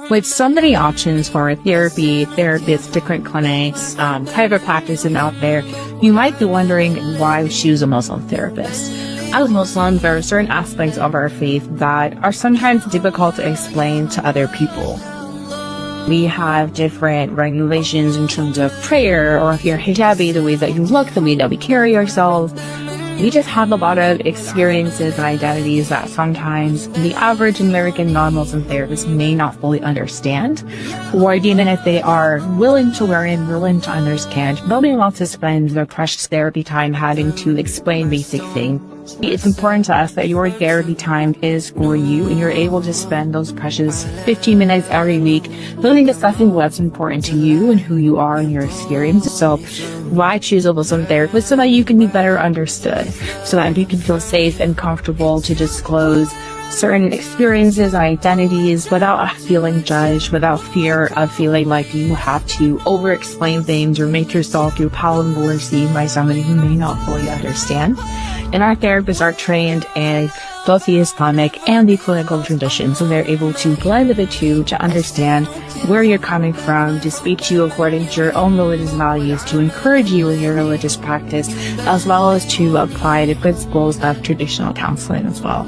With so many options for therapy, therapists, different clinics, private practices out there, you might be wondering why choose a Muslim therapist. As Muslims, there are certain aspects of our faith that are sometimes difficult to explain to other people. We have different regulations in terms of prayer, or if you're hijabi, the way that you look, the way that we carry ourselves. We just have a lot of experiences and identities that sometimes the average American non-Muslim therapist may not fully understand, or even if they are willing to learn, willing to understand, nobody wants to spend their precious therapy time having to explain basic things. It's important to us that your therapy time is for you, and you're able to spend those precious 15 minutes every week really discussing what's important to you and who you are and your experience. So why choose a Muslim therapist? So that you can be better understood, so that you can feel safe and comfortable to disclose certain experiences and identities without feeling judged, without fear of feeling like you have to over-explain things or make yourself feel palatable or seen by somebody who may not fully understand. And our therapists are trained in both the Islamic and the clinical traditions, so they're able to blend the two to understand where you're coming from, to speak to you according to your own religious values, to encourage you in your religious practice, as well as to apply the principles of traditional counseling as well.